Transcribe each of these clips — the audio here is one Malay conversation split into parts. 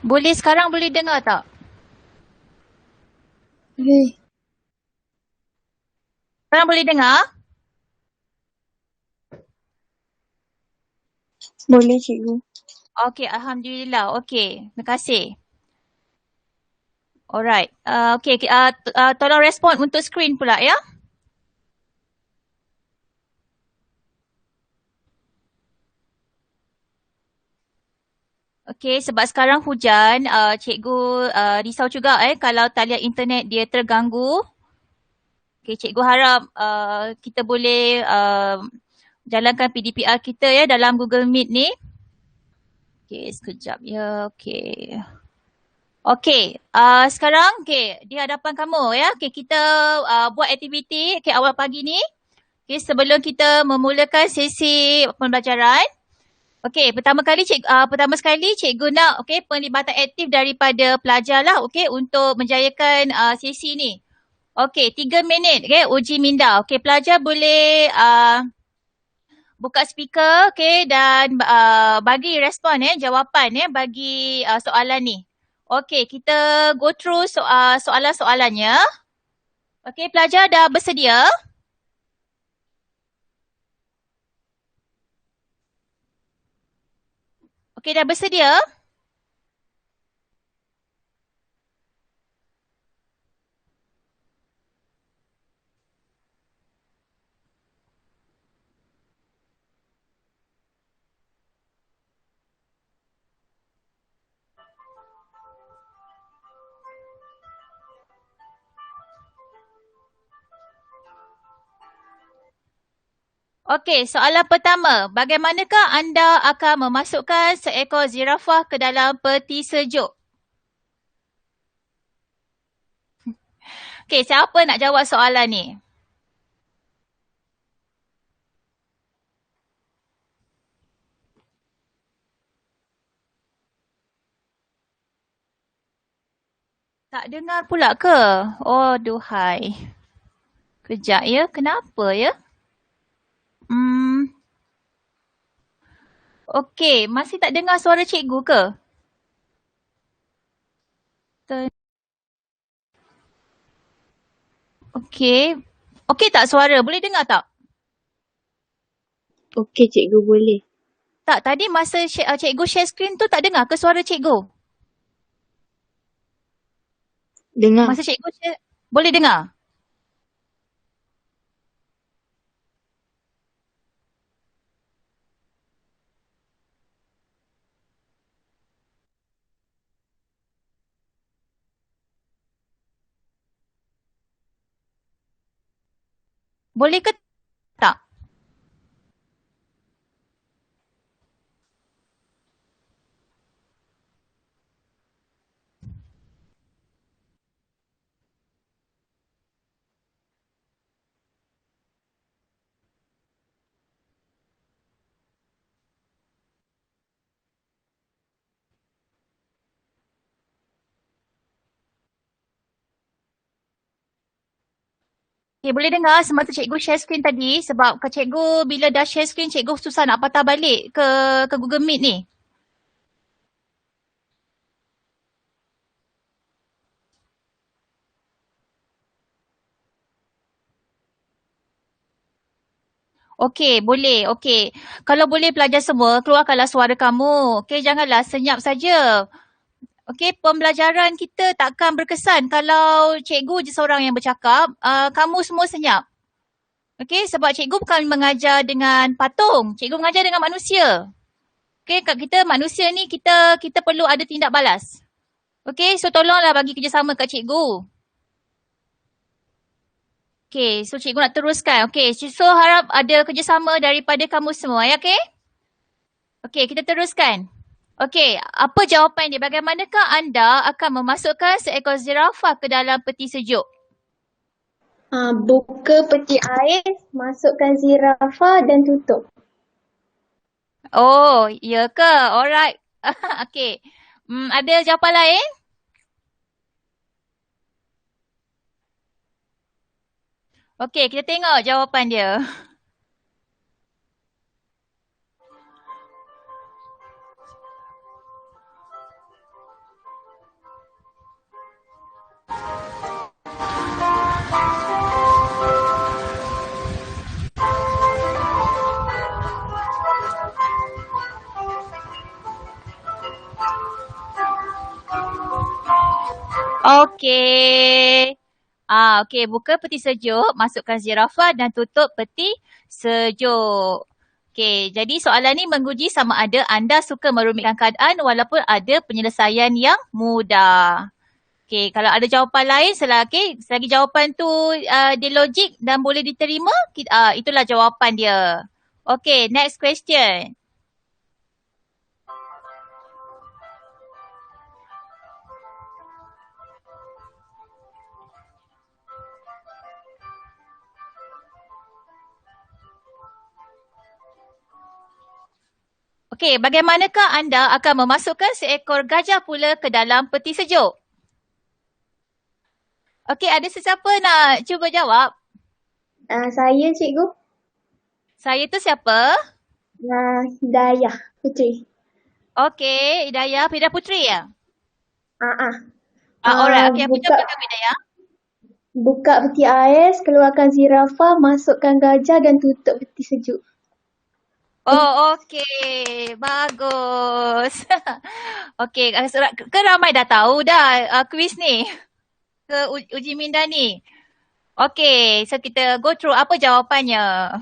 Boleh sekarang boleh dengar tak? Boleh. Sekarang boleh dengar? Boleh cikgu. Okey, Alhamdulillah. Okey, terima kasih. Alright. Okey, tolong respon untuk skrin pula ya. Okey, sebab sekarang hujan, cikgu risau juga kalau talian internet dia terganggu. Okey, cikgu harap kita boleh jalankan PDPR kita ya dalam Google Meet ni. Okey, sekejap ya. Okey. Okey, sekarang di hadapan kamu ya. Okey, kita buat aktiviti awal pagi ni. Okey, sebelum kita memulakan sesi pembelajaran. Okey, pertama sekali cikgu nak penlibatan aktif daripada pelajar lah untuk menjayakan sesi ni. Okey, 3 minit uji minda. Okey, pelajar boleh buka speaker dan bagi respon jawapan bagi soalan ni. Okey, kita go through soalan-soalannya. Okey, pelajar dah bersedia? Okey, dah bersedia? Okey, soalan pertama. Bagaimanakah anda akan memasukkan seekor zirafah ke dalam peti sejuk? Okey, siapa nak jawab soalan ni? Tak dengar pula ke? Oh, duhai. Kejap ya, kenapa ya? Okey, masih tak dengar suara cikgu ke? Okey. Okey tak suara? Boleh dengar tak? Okey cikgu, boleh. Tak, tadi masa cikgu share screen tu tak dengar ke suara cikgu? Dengar. Masa cikgu share, boleh dengar? Boleh ke tak? Okay, boleh dengar semasa cikgu share screen tadi sebab cikgu bila dah share screen cikgu susah nak patah balik ke Google Meet ni. Okey, boleh. Okey. Kalau boleh pelajar semua, keluarkanlah suara kamu. Okey, janganlah senyap saja. Okey, pembelajaran kita takkan berkesan kalau cikgu je seorang yang bercakap, kamu semua senyap. Okey, sebab cikgu bukan mengajar dengan patung, cikgu mengajar dengan manusia. Okey, kat kita manusia ni kita perlu ada tindak balas. Okey, so tolonglah bagi kerjasama kat cikgu. Okey, so cikgu nak teruskan. Okey, so harap ada kerjasama daripada kamu semua, ya okey? Okey, kita teruskan. Okey, apa jawapan dia? Bagaimanakah anda akan memasukkan seekor zirafah ke dalam peti sejuk? Buka peti air, masukkan zirafah dan tutup. Oh, ya ke? Alright. Okey. Ada jawapan lain? Okey, kita tengok jawapan dia. Okey. Okey, buka peti sejuk, masukkan zirafah dan tutup peti sejuk. Okey, jadi soalan ni menguji sama ada anda suka merumitkan keadaan walaupun ada penyelesaian yang mudah. Okey, kalau ada jawapan lain selagi jawapan tu dia logik dan boleh diterima, itulah jawapan dia. Okey, next question. Okey, bagaimanakah anda akan memasukkan seekor gajah pula ke dalam peti sejuk? Okey, ada sesiapa nak cuba jawab? Saya cikgu. Saya tu siapa? Hidayah Putri. Okey, Hidayah. Hidayah Putri ya? Alright. Okey, apa Buka jawapan kamu, Hidayah? buka peti ais, keluarkan zirafah, masukkan gajah dan tutup peti sejuk. Oh, okey. Bagus. Okey, ke ramai dah tahu dah kuis ni? Ke uji minda ni? Okey, so kita go through apa jawapannya.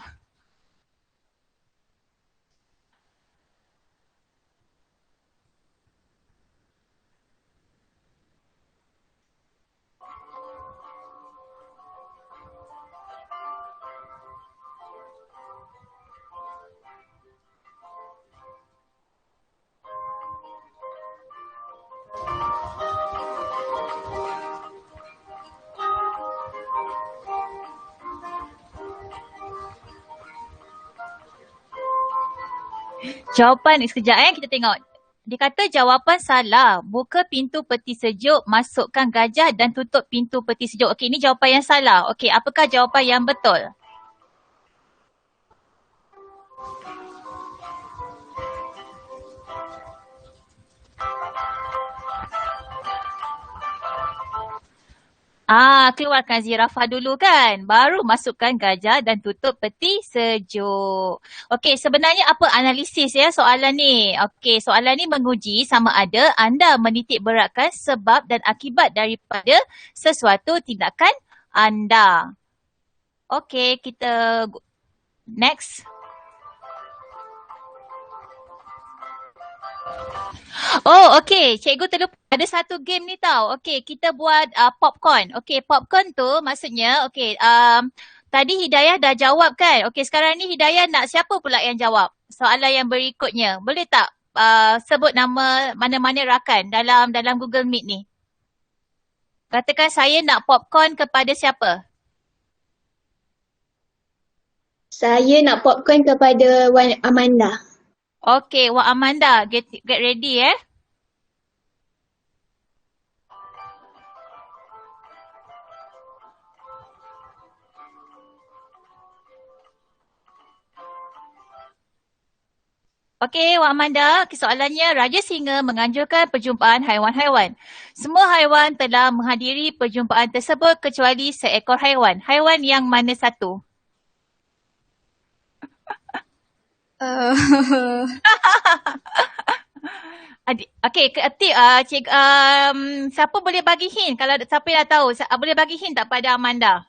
Jawapan sekejap kita tengok. Dia kata jawapan salah. Buka pintu peti sejuk, masukkan gajah dan tutup pintu peti sejuk. Okey, ini jawapan yang salah. Okey, apakah jawapan yang betul? Keluarkan zirafah dulu kan. Baru masukkan gajah dan tutup peti sejuk. Okey, sebenarnya apa analisis soalan ni? Okey, soalan ni menguji sama ada anda menitik beratkan sebab dan akibat daripada sesuatu tindakan anda. Okey, kita next. Oh, okey. Cikgu terlupa. Ada satu game ni tau. Okey, kita buat popcorn. Okey, popcorn tu maksudnya, tadi Hidayah dah jawab kan? Okey, sekarang ni Hidayah nak siapa pula yang jawab? Soalan yang berikutnya. Boleh tak sebut nama mana-mana rakan dalam Google Meet ni? Katakan saya nak popcorn kepada siapa? Saya nak popcorn kepada Wan Amanda. Okey, Wak Amanda, get ready Okey, Wak Amanda, soalannya Raja Singa menganjurkan perjumpaan haiwan-haiwan. Semua haiwan telah menghadiri perjumpaan tersebut kecuali seekor haiwan. Haiwan yang mana satu? Okey, siapa boleh bagi hint? Kalau siapa yang dah tahu, boleh bagi hint tak pada Amanda?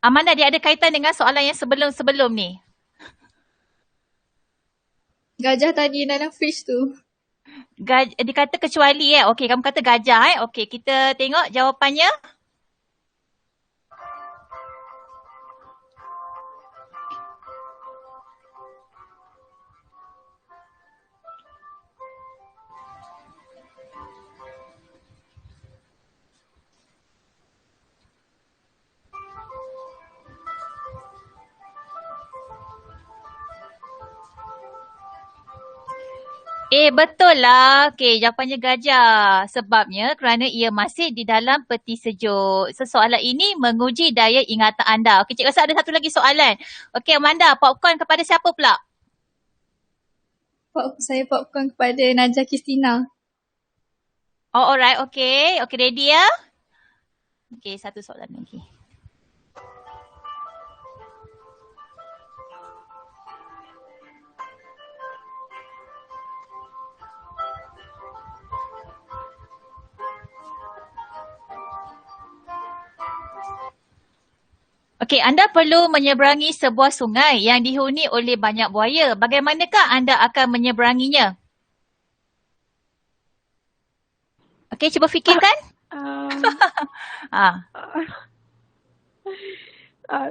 Amanda, dia ada kaitan dengan soalan yang sebelum-sebelum ni. Gajah tadi dalam fridge tu. Dia kata kecuali Okey, kamu kata gajah Okey, kita tengok jawapannya. Betul lah. Okey, jawapannya gajah. Sebabnya kerana ia masih di dalam peti sejuk. So, soalan ini menguji daya ingatan anda. Okey, cikgu rasa ada satu lagi soalan. Okey, Amanda, popcorn kepada siapa pula? Saya popcorn kepada Najah Kristina. Oh, alright. Okey. Okey, ready ya? Okey, satu soalan lagi. Okey, anda perlu menyeberangi sebuah sungai yang dihuni oleh banyak buaya. Bagaimanakah anda akan menyeberanginya? Okey, cuba fikirkan. Ah,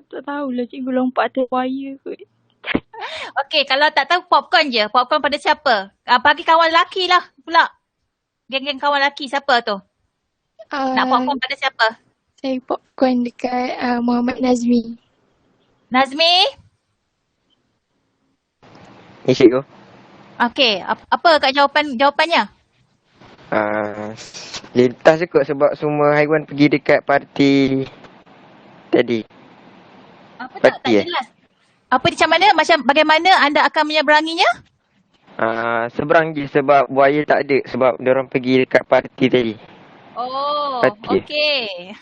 Tak tahulah cikgu, lompat atas buaya kot. Okey, kalau tak tahu popcorn je. Popcorn pada siapa? Bagi kawan lelaki lah pula. Geng-geng kawan lelaki siapa tu? Nak popcorn pada siapa? Saya popcorn dekat Muhammad Nazmi. Nazmi? Ya, cikgu. Okey, apa kat jawapannya? Lintas je kot sebab semua haiwan pergi dekat parti tadi. Apa tak jelas? Apa macam mana? Macam bagaimana anda akan menyeberanginya? Seberang je sebab buaya tak ada sebab diorang pergi dekat parti tadi. Oh, Parti. okey.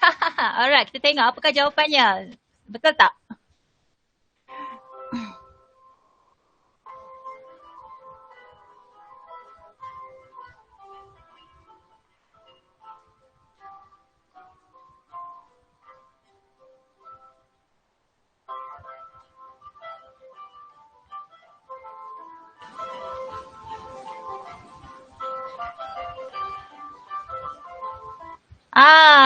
Alright, kita tengok apakah jawapannya. Betul tak?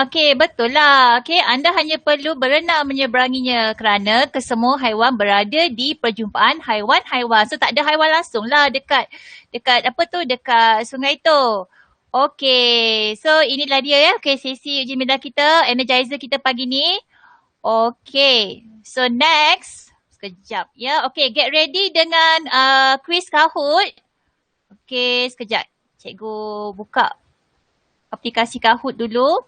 Okey, betul lah. Okey, anda hanya perlu berenang menyeberanginya kerana kesemua haiwan berada di perjumpaan haiwan-haiwan. So tak ada haiwan langsung lah dekat dekat sungai tu. Okey, so inilah dia ya. Okey, sesi uji minda kita, energizer kita pagi ni. Okey, so next. Sekejap ya. Okey, get ready dengan quiz Kahoot. Okey, sekejap. Cikgu buka aplikasi Kahoot dulu.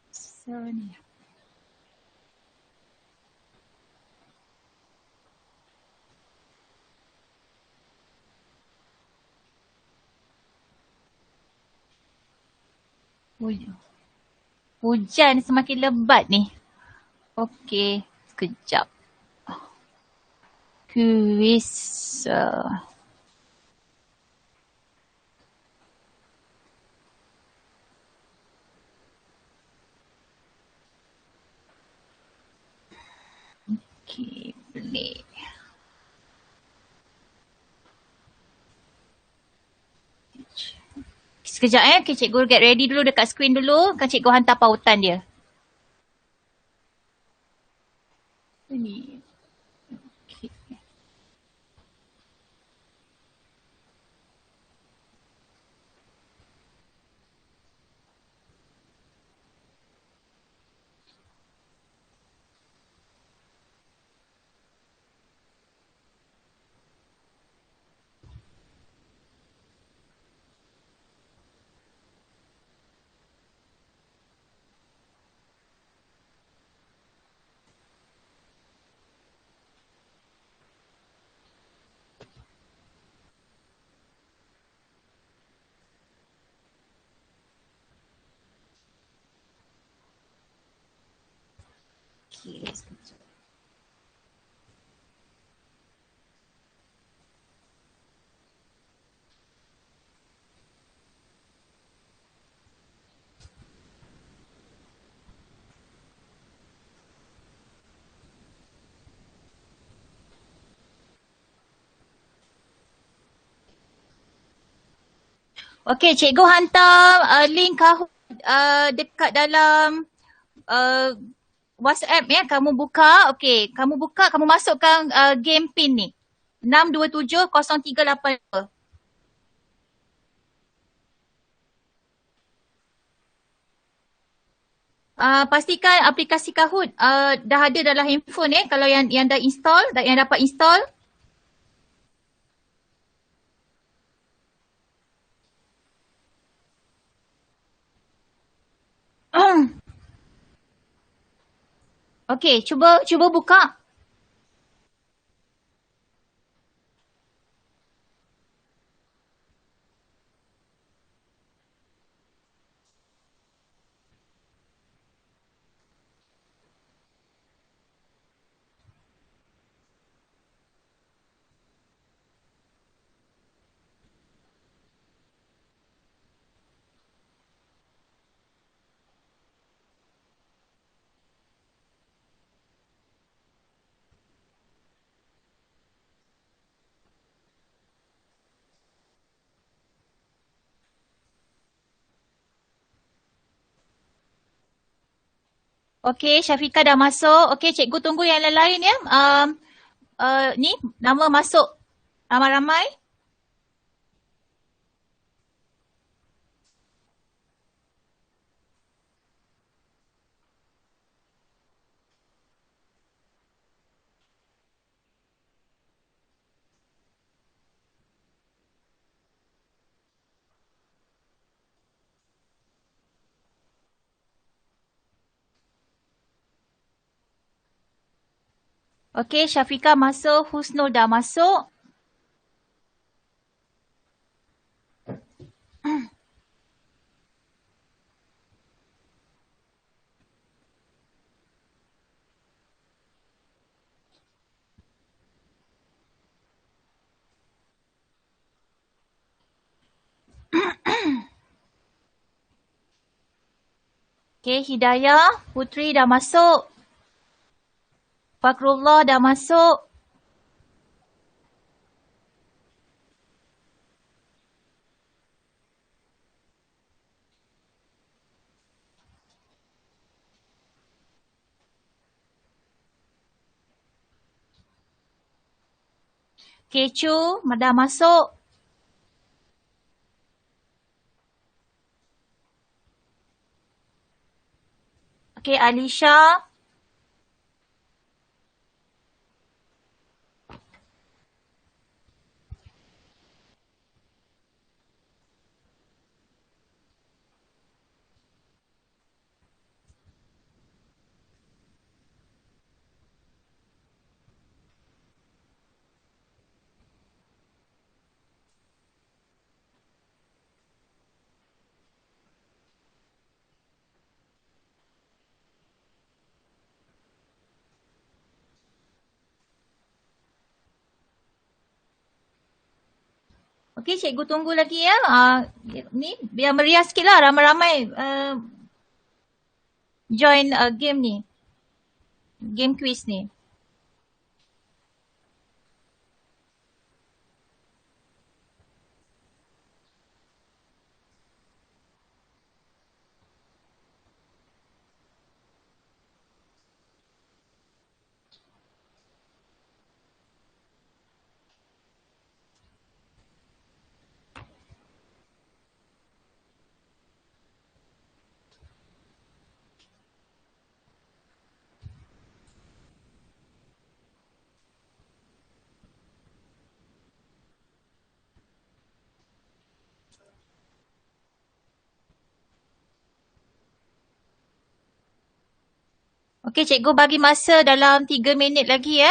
So ni. Hujan semakin lebat ni. Okey, sekejap. Quiz. Okey, boleh. Sekejap okay, cikgu get ready dulu dekat screen dulu. Kan cikgu hantar pautan dia. Ini. Okay. Okay, sekejap. Okey, cikgu hantar link Kahoot dekat dalam WhatsApp ya. Kamu buka, okey. Kamu buka, kamu masukkan game pin ni. 6270382. Pastikan aplikasi Kahoot dah ada dalam handphone kalau yang dah install, yang dapat install. Okey, cuba buka. Okey, Syafiqah dah masuk. Okey, cikgu tunggu yang lain-lain ya. Ni nama masuk ramai-ramai. Okey, Syafiqah masuk, Husnul dah masuk. Okey, Hidayah, Putri dah masuk. Fakrullah dah masuk. Kecu dah masuk. Okey, Alisha. Okey, cikgu tunggu lagi ya. Ni biar meriah sikit lah, ramai-ramai join game ni. Game quiz ni. Okey, cikgu bagi masa dalam 3 minit lagi ya.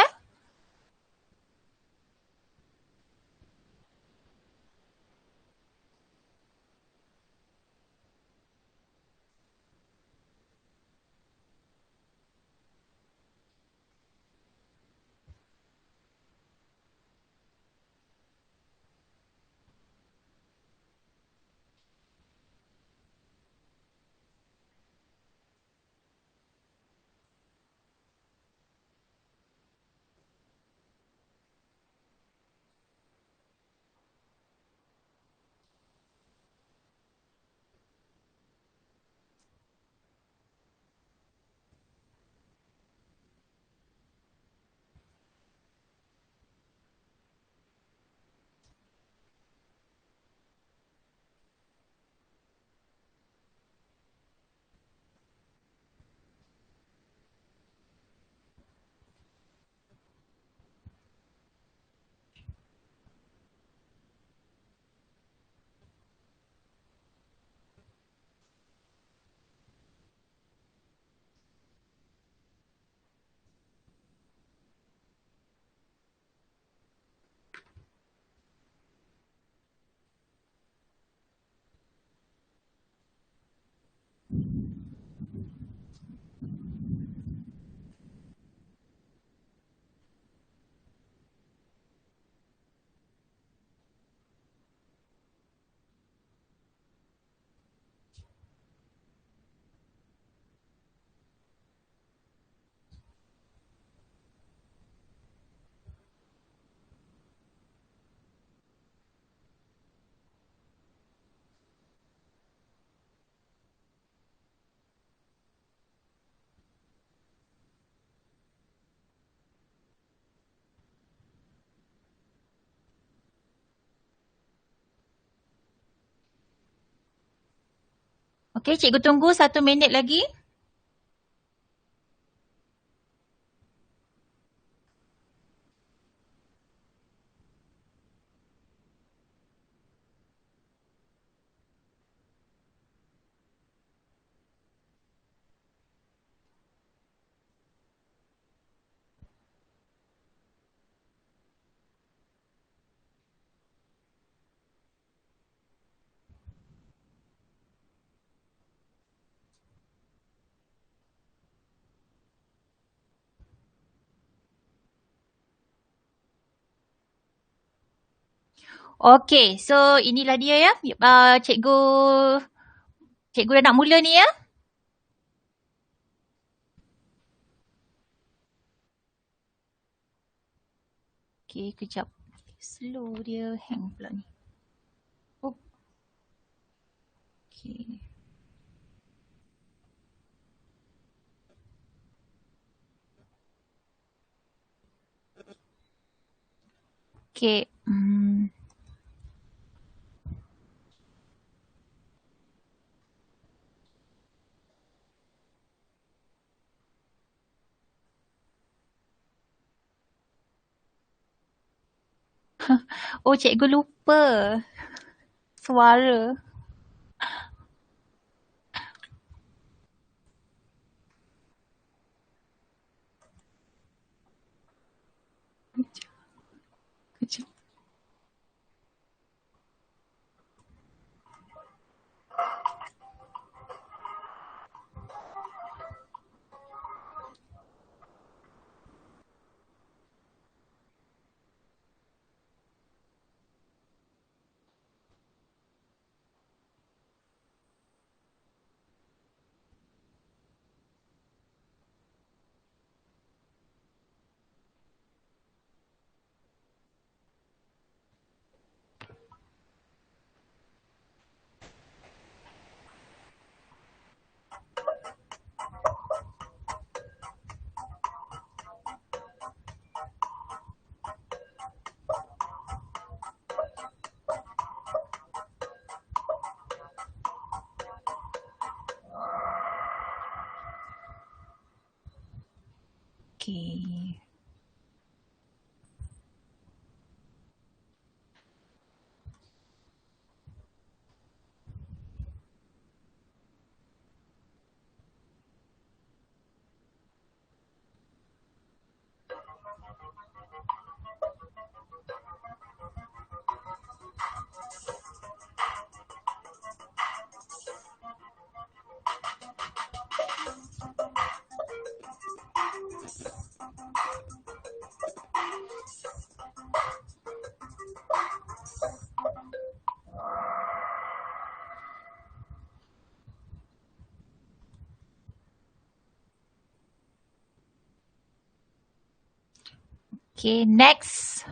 Okey, cikgu tunggu 1 minit lagi. Okey, so inilah dia ya. Cikgu dah nak mula ni ya. Okey, kejap. Slow dia, hang pula ni. Oh. Okey. Okey. Oh, cikgu lupa suara. Kejap. Okey. Okay, next.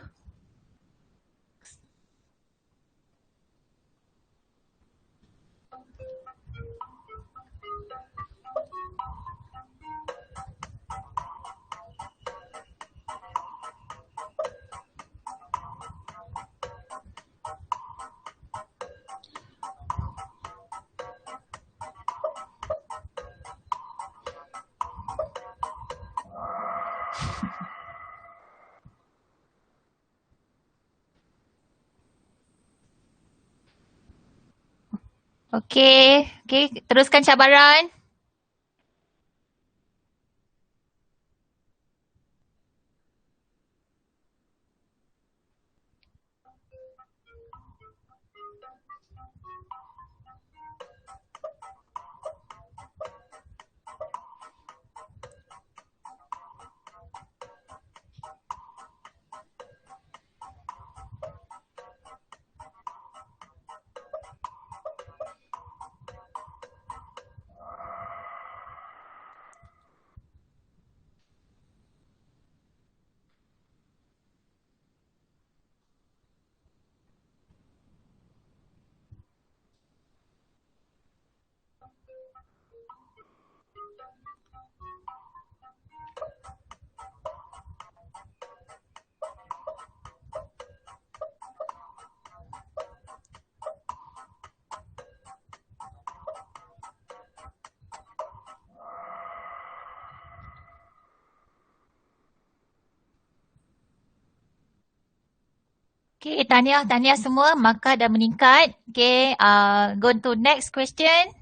Okay, teruskan cabaran. Okay, tahniah semua. Markah dah meningkat. Okay, go to next question.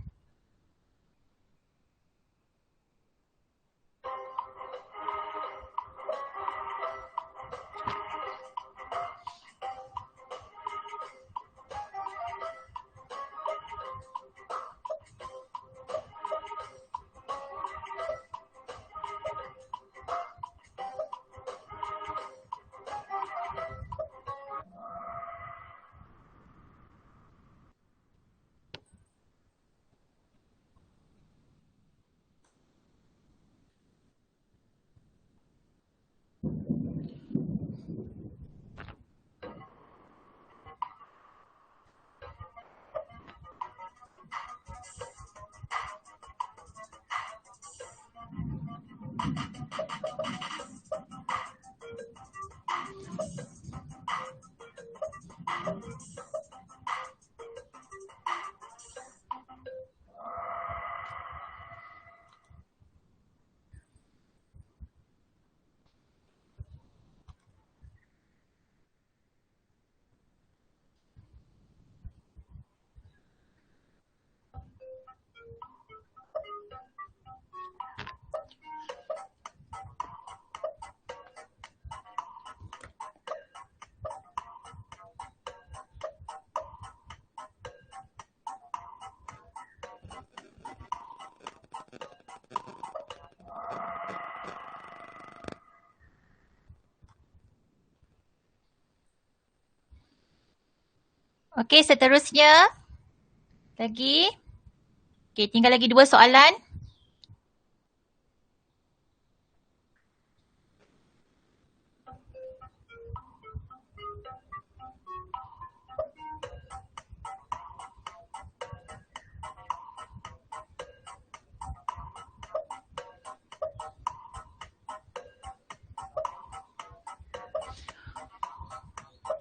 Okay, seterusnya. Lagi. Okay, tinggal lagi 2 soalan.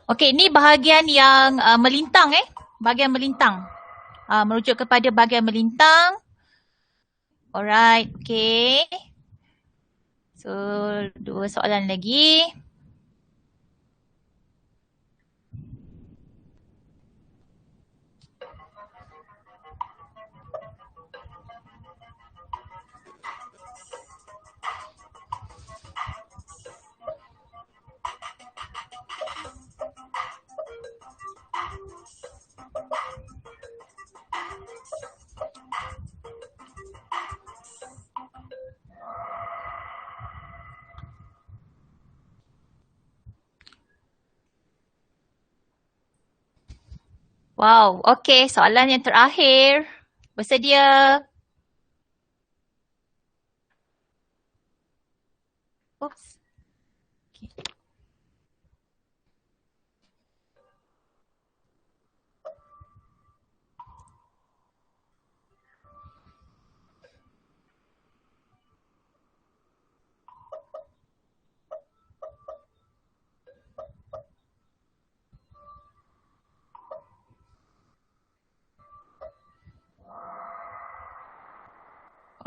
Okay, ni bahagian yang melintang Bahagian melintang. Merujuk kepada bahagian melintang. Alright, okay. So, 2 soalan lagi. Wow, okay. Soalan yang terakhir. Bersedia? Oops. Okay.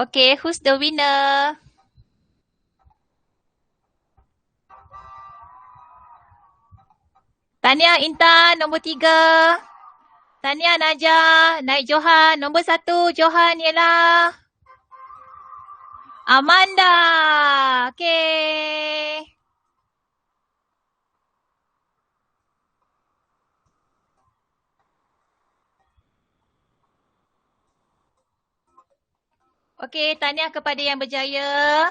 Okay, who's the winner? Tahniah Intan, nombor 3. Tahniah Najah, naik Johan. Nombor 1, Johan ialah Amanda. Okay. Okay, tahniah kepada yang berjaya.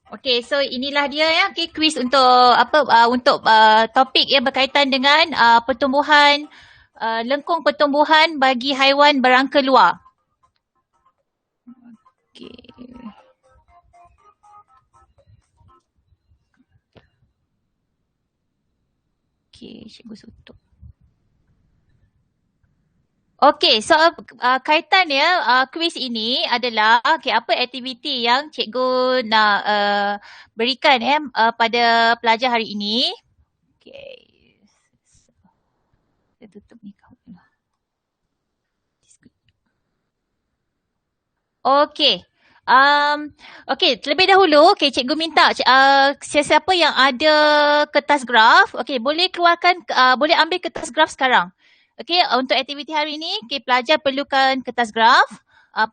Okay, so inilah dia ya, okay, quiz untuk topik yang berkaitan dengan pertumbuhan, lengkung pertumbuhan bagi haiwan berangka luar. Okay. Okay, cikgu tutup. Okay, so kaitan ya, kuis ini adalah apa aktiviti yang cikgu nak berikan pada pelajar hari ini. Okay. Saya tutup ni kau. Okay. Okey, terlebih dahulu, cikgu minta sesiapa yang ada kertas graf, boleh keluarkan, boleh ambil kertas graf sekarang. Untuk aktiviti hari ini, pelajar perlukan kertas graf,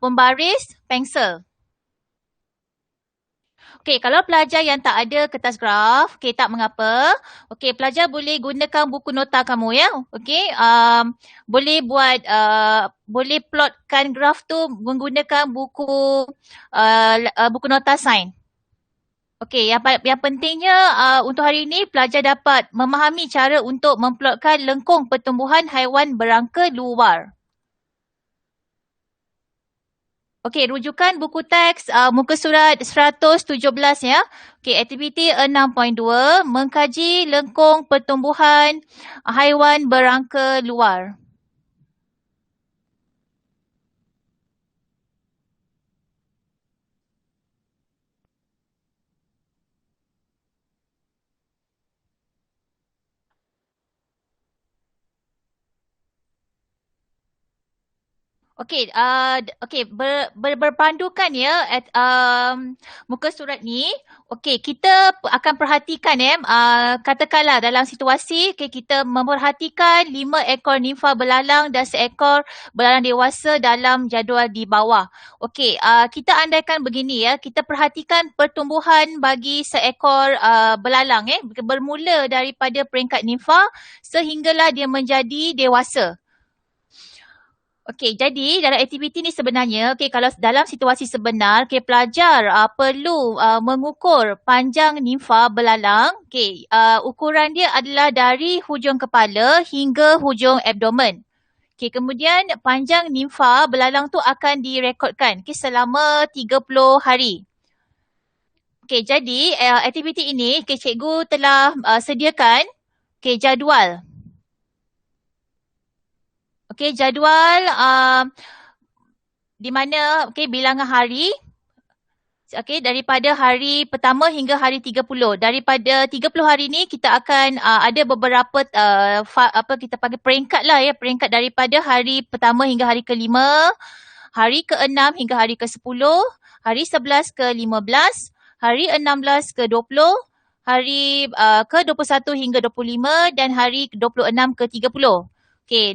pembaris, pensel. Kalau pelajar yang tak ada kertas graf, tak mengapa. Pelajar boleh gunakan buku nota kamu ya. Boleh buat, boleh plotkan graf tu menggunakan buku nota sains. Yang pentingnya untuk hari ini pelajar dapat memahami cara untuk memplotkan lengkung pertumbuhan haiwan berangka luar. Rujukan buku teks muka surat 117 ya. Aktiviti 6.2 mengkaji lengkung pertumbuhan haiwan berangka luar. Berpandukan ya muka surat ni. Kita akan perhatikan katakanlah dalam situasi kita memperhatikan 5 ekor nimfa belalang dan seekor belalang dewasa dalam jadual di bawah. Kita andaikan begini ya, kita perhatikan pertumbuhan bagi seekor belalang bermula daripada peringkat nimfa sehinggalah dia menjadi dewasa. Jadi dalam aktiviti ni sebenarnya, kalau dalam situasi sebenar, pelajar perlu mengukur panjang nimfa belalang. Ukuran dia adalah dari hujung kepala hingga hujung abdomen. Kemudian panjang nimfa belalang tu akan direkodkan selama 30 hari. Jadi aktiviti ini cikgu telah sediakan jadual. Jadual di mana bilangan hari daripada hari pertama hingga hari 30. Daripada 30 hari ni kita akan ada beberapa kita panggil peringkat lah ya, peringkat daripada hari pertama hingga hari ke-5, hari ke-6 hingga hari ke-10, hari 11 ke-15, hari 16 ke-20, hari ke-21 hingga 25 dan hari 26 ke-30.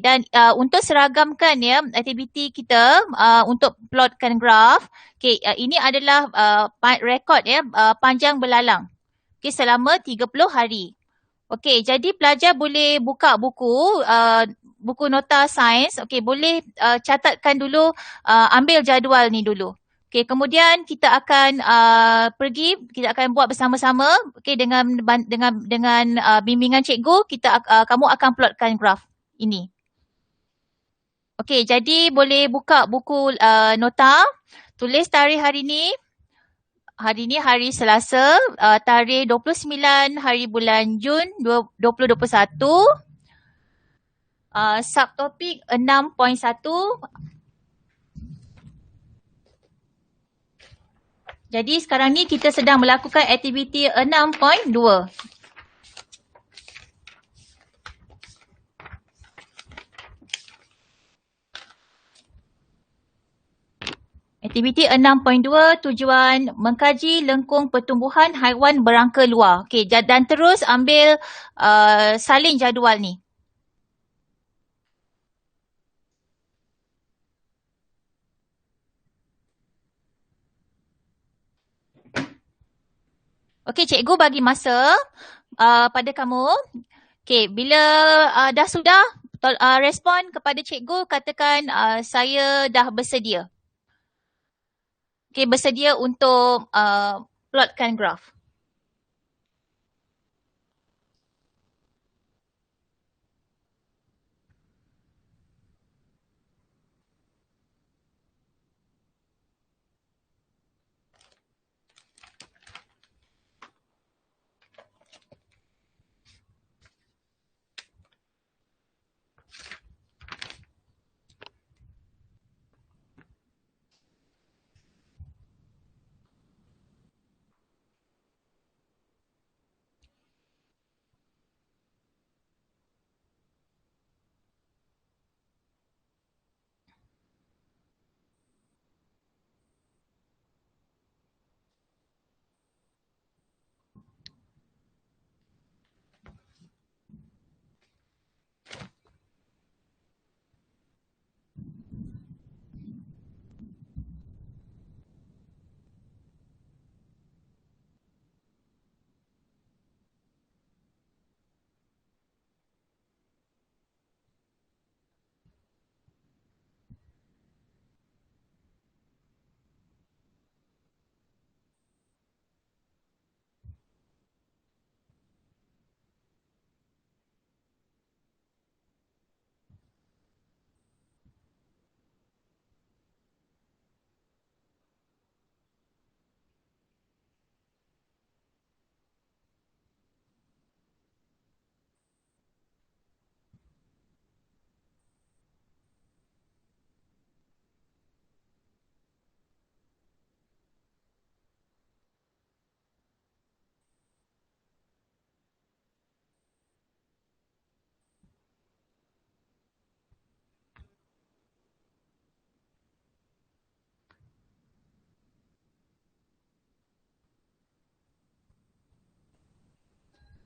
Dan untuk seragamkan ya aktiviti kita untuk plotkan graf, ini adalah rekod ya panjang belalang selama 30 hari. Jadi pelajar boleh buka buku nota sains, boleh catatkan dulu, ambil jadual ni dulu. Kemudian kita akan kita akan buat bersama-sama dengan bimbingan cikgu, kamu akan plotkan graf ini. Jadi boleh buka buku nota, tulis tarikh hari ni. Hari ni hari Selasa, tarikh 29 hari bulan Jun 2021. Subtopik 6.1. Jadi sekarang ni kita sedang melakukan aktiviti 6.2. Aktiviti 6.2 tujuan mengkaji lengkung pertumbuhan haiwan berangka luar. Dan terus ambil salin jadual ni. Cikgu bagi masa pada kamu. Bila dah sudah respon kepada cikgu, katakan saya dah bersedia. Bersedia untuk plotkan graf.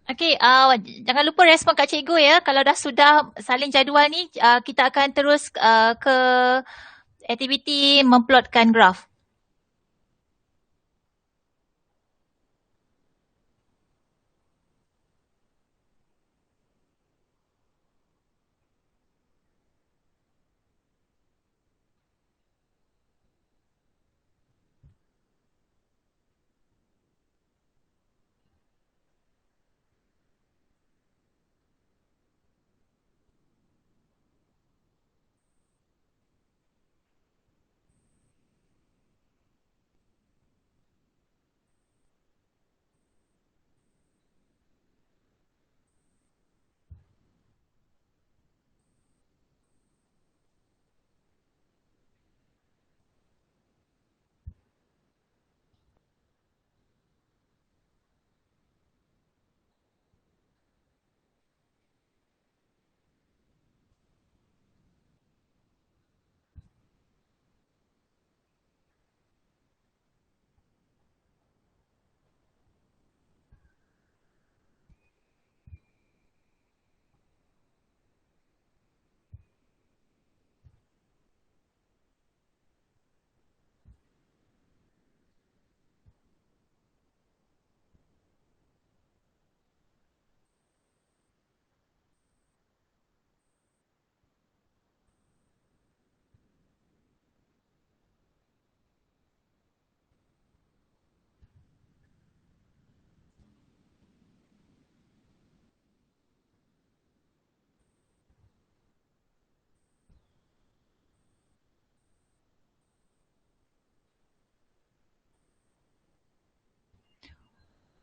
Okey, jangan lupa respon kat cikgu ya. Kalau dah sudah salin jadual ni, kita akan terus ke aktiviti memplotkan graf.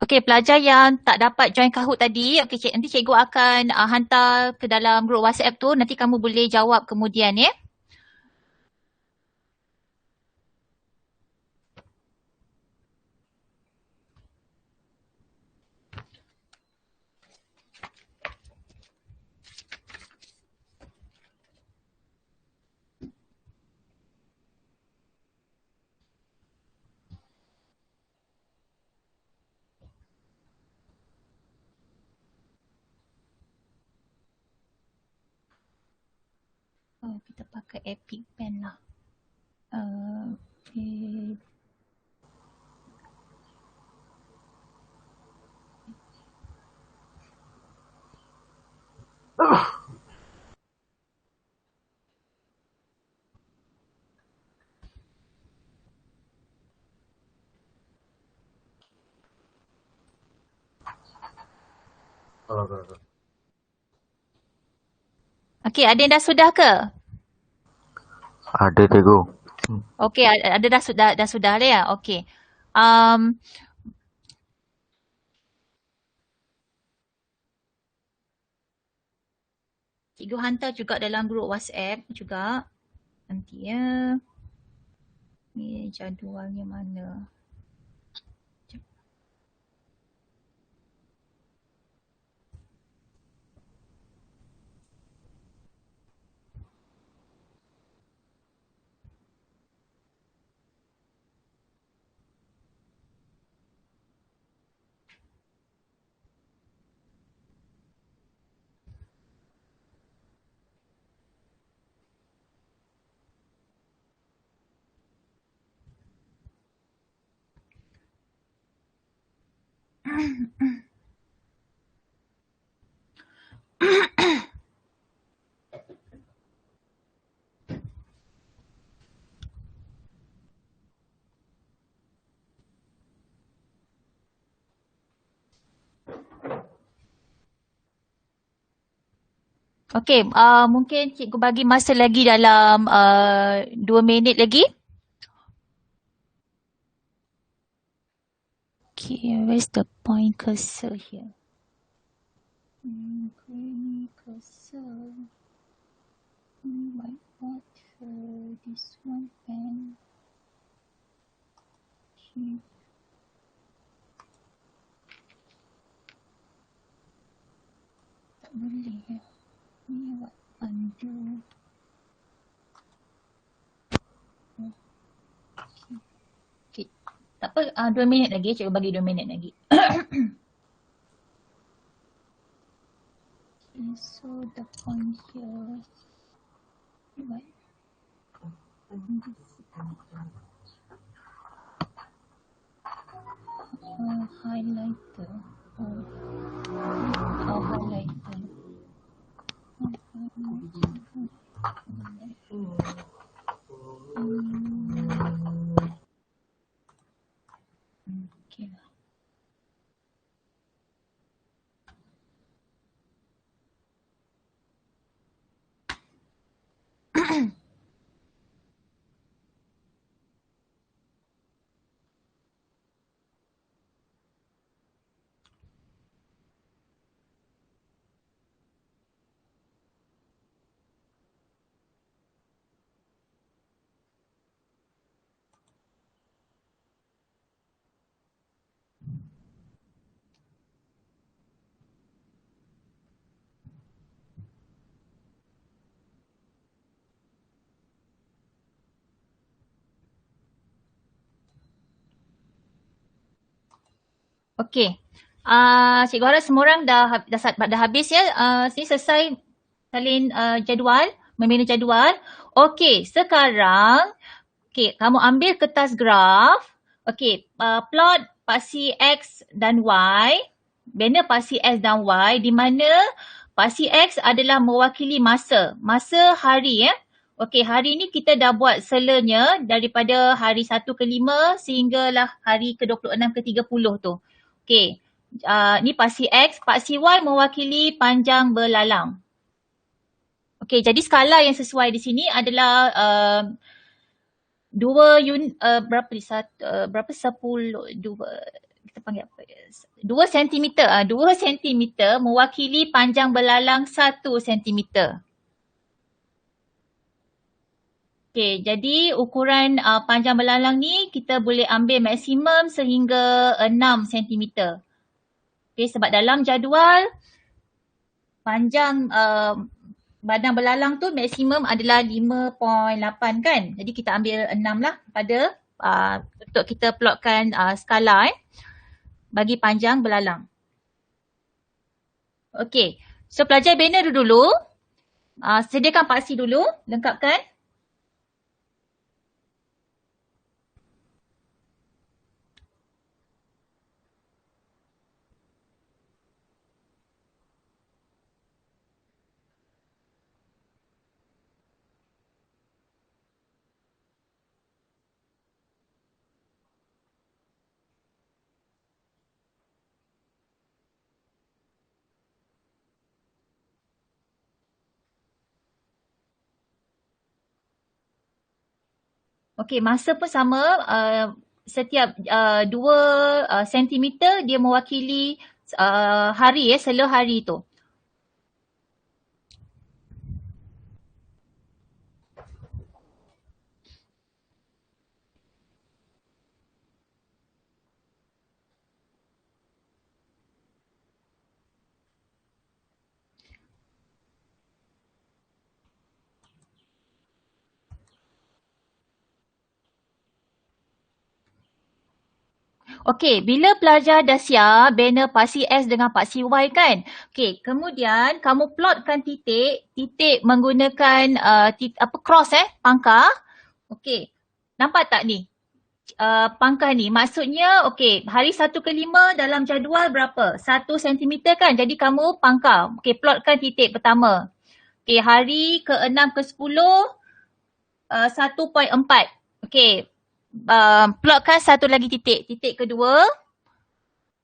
Okey, pelajar yang tak dapat join Kahoot tadi, okey, nanti cikgu akan hantar ke dalam grup WhatsApp tu. Nanti kamu boleh jawab kemudian ya. Oh, kita pakai Epic Pen lah. Okay. Okey, ada yang dah sudah ke? Ada cikgu. Okey, ada dah sudah lah ya. Okey. Um, Cikgu hantar juga dalam grup WhatsApp juga. Nanti ya. Ni jadualnya mana? Okey, mungkin cikgu bagi masa lagi dalam 2 minit lagi. Okay, where's the point cursor here? Cursor. Whiteboard for this one and shift. Tak boleh ya. Ni buat undo. Okay. Tak apa, 2 minit lagi. Cikgu bagi 2 minit lagi. Okay, so the point here. Right. Highlighter. Highlighter. Okay. Okey. Cikgu harap semua orang dah habis ya. Sini selesai salin jadual, membina jadual. Okey, sekarang kamu ambil kertas graf. Okey, plot paksi X dan Y. Bina paksi X dan Y di mana paksi X adalah mewakili masa. Masa hari ya. Okey, hari ni kita dah buat selanya daripada hari 1 ke 5 sehinggalah hari ke 26 ke 30 tu. Okey, ni paksi X, paksi Y mewakili panjang belalang. Okey, jadi skala yang sesuai di sini adalah berapa 2 sentimeter. 2 sentimeter mewakili panjang belalang 1 sentimeter. Okey, jadi ukuran panjang belalang ni kita boleh ambil maksimum sehingga 6 cm. Okey, sebab dalam jadual panjang badan belalang tu maksimum adalah 5.8 kan. Jadi kita ambil 6 lah pada untuk kita plotkan skala bagi panjang belalang. Okey, so pelajar bina dulu. Sediakan paksi dulu, lengkapkan. Okey, masa pun sama. Setiap 2 sentimeter dia mewakili hari sela hari tu. Okey, bila pelajar dah siap bina paksi X dengan paksi Y kan. Okey, kemudian kamu plotkan titik menggunakan cross pangkah. Okey, nampak tak ni? Pangkah ni maksudnya okey, hari 1 ke 5 dalam jadual berapa? 1 cm kan? Jadi kamu pangkah. Okey, plotkan titik pertama. Okey, hari ke 6 ke 10 1.4. Okey. Plotkan satu lagi titik kedua.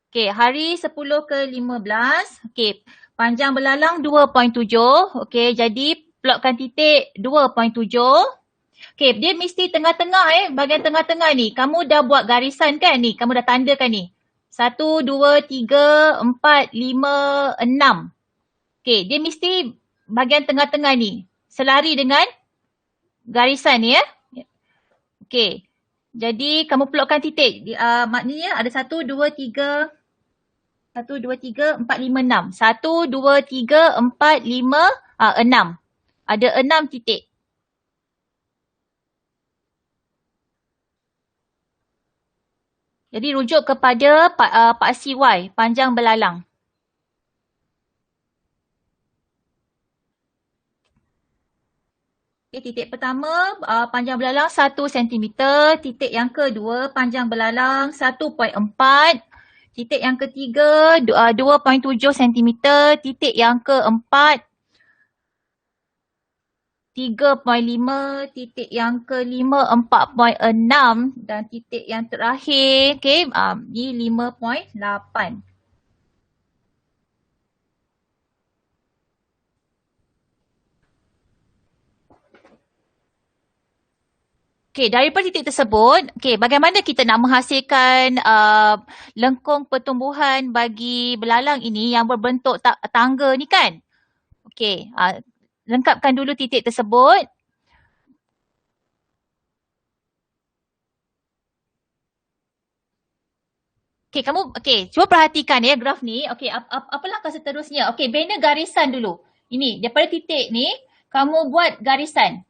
Okey, hari 10 ke 15. Okey, panjang belalang 2.7. Okey, jadi plotkan titik 2.7. Okey, dia mesti tengah-tengah bahagian tengah-tengah ni. Kamu dah buat garisan kan ni? Kamu dah tandakan ni. 1, 2, 3, 4, 5, 6. Okey, dia mesti bahagian tengah-tengah ni. Selari dengan garisan ni Okey. Jadi kamu plotkan titik. Maknanya ada 1, 2, 3, 4, 5, 6. 1, 2, 3, 4, 5, 6. Ada 6 titik. Jadi rujuk kepada paksi Y, panjang belalang. Okay, titik pertama panjang belalang 1 cm. Titik yang kedua panjang belalang 1.4. Titik yang ketiga 2.7 cm. Titik yang keempat 3.5. Titik yang kelima 4.6. Dan titik yang terakhir ni 5.8. Okey, daripada titik tersebut, bagaimana kita nak menghasilkan lengkung pertumbuhan bagi belalang ini yang berbentuk tangga ni kan? Okey, lengkapkan dulu titik tersebut. Cuba perhatikan ya graf ni. Okey, apa langkah seterusnya? Okey, bina garisan dulu. Ini, daripada titik ni, kamu buat garisan.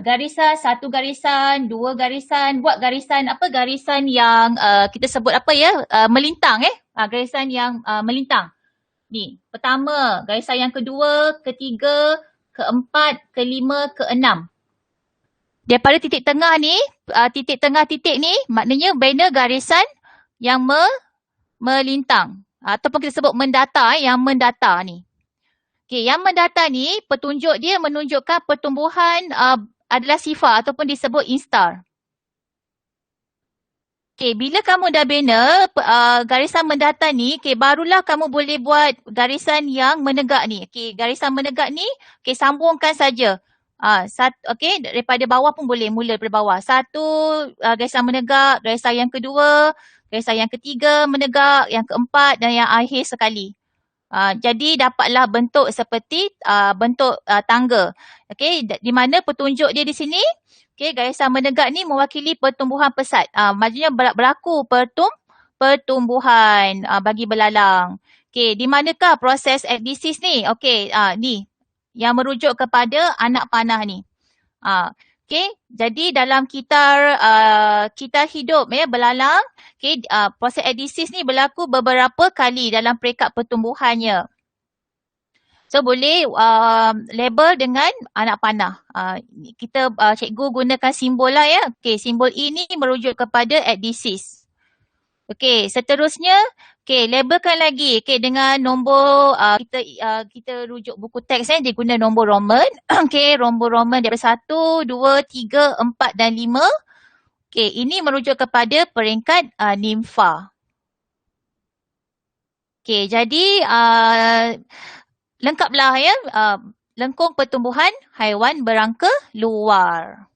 Garisan, 1 garisan, 2 garisan, buat garisan garisan yang kita sebut melintang garisan yang melintang. Ni, pertama, garisan yang kedua, ketiga, keempat, kelima, keenam. Daripada titik tengah ni, titik tengah titik ni maknanya bina garisan yang melintang ataupun kita sebut mendata yang mendata ni. Okey, yang mendata ni petunjuk dia menunjukkan pertumbuhan adalah sifar ataupun disebut instar. Okey, bila kamu dah bina garisan mendata ni, barulah kamu boleh buat garisan yang menegak ni. Okey, garisan menegak ni, sambungkan saja. Daripada bawah pun boleh, mula daripada bawah. 1 garisan menegak, garisan yang kedua, garisan yang ketiga menegak, yang keempat dan yang akhir sekali. Jadi dapatlah bentuk seperti bentuk tangga. Okey, di mana petunjuk dia di sini, garisan menegak ni mewakili pertumbuhan pesat. Maksudnya berlaku pertumbuhan bagi belalang. Okey, di manakah proses ekdisis ni? Okey, ni yang merujuk kepada anak panah ni. Jadi dalam kitar hidup belalang, proses ekdisis ni berlaku beberapa kali dalam peringkat pertumbuhannya. So boleh label dengan anak panah. Kita cikgu gunakan simbol lah ya. Okey, simbol ini merujuk kepada ekdisis. Okey, seterusnya labelkan lagi dengan nombor kita rujuk buku teks dia guna nombor Roman. Okey, nombor Roman daripada 1, 2, 3, 4 dan 5. Okey, ini merujuk kepada peringkat nimfa. Okey, jadi lengkaplah ya lengkung pertumbuhan haiwan berangka luar.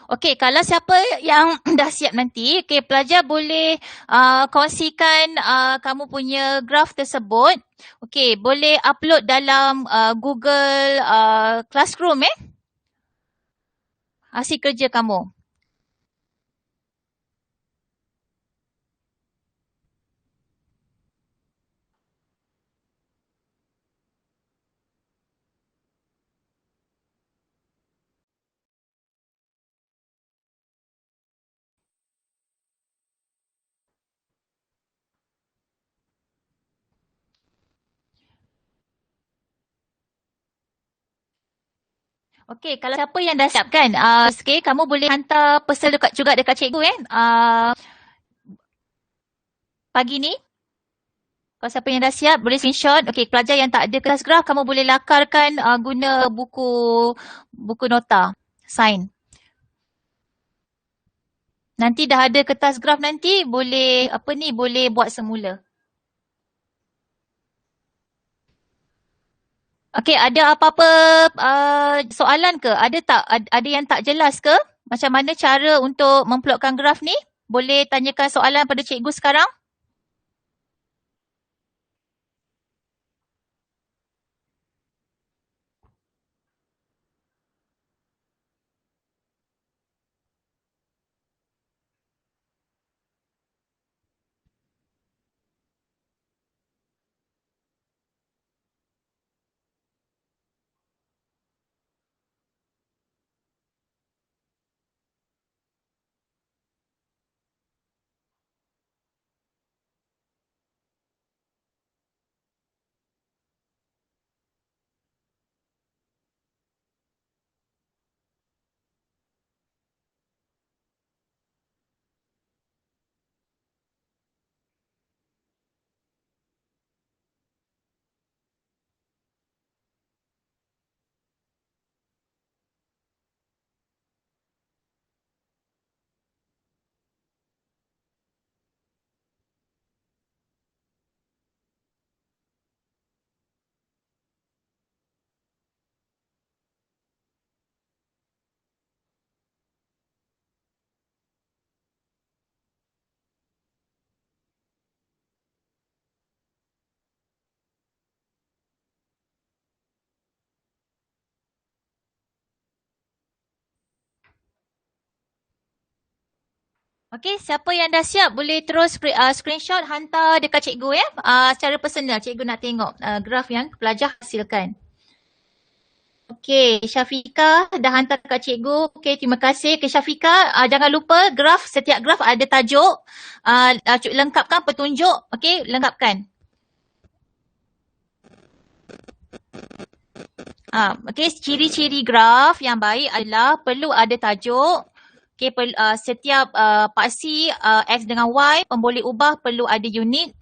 Okey, kalau siapa yang dah siap nanti, pelajar boleh kongsikan kamu punya graf tersebut. Okey, boleh upload dalam Google Classroom hasil kerja kamu. Okey, kalau siapa yang dah siap kan, kamu boleh hantar pesan juga dekat cikgu pagi ni. Kalau siapa yang dah siap, boleh screenshot. Okey, pelajar yang tak ada kertas graf, kamu boleh lakarkan guna buku nota, sign. Nanti dah ada kertas graf nanti, boleh boleh buat semula. Okey, ada apa-apa soalan ke? Ada yang tak jelas ke? Macam mana cara untuk memplotkan graf ni? Boleh tanyakan soalan pada cikgu sekarang? Okey, siapa yang dah siap boleh terus screenshot hantar dekat cikgu ya. Secara personal cikgu nak tengok graf yang pelajar hasilkan. Okey, Syafiqah dah hantar kat cikgu. Okey, terima kasih. Okey, Syafiqah, jangan lupa setiap graf ada tajuk. Lengkapkan petunjuk. Okey, lengkapkan. Okey, ciri-ciri graf yang baik adalah perlu ada tajuk. Okey, setiap paksi X dengan Y, pemboleh ubah perlu ada unit.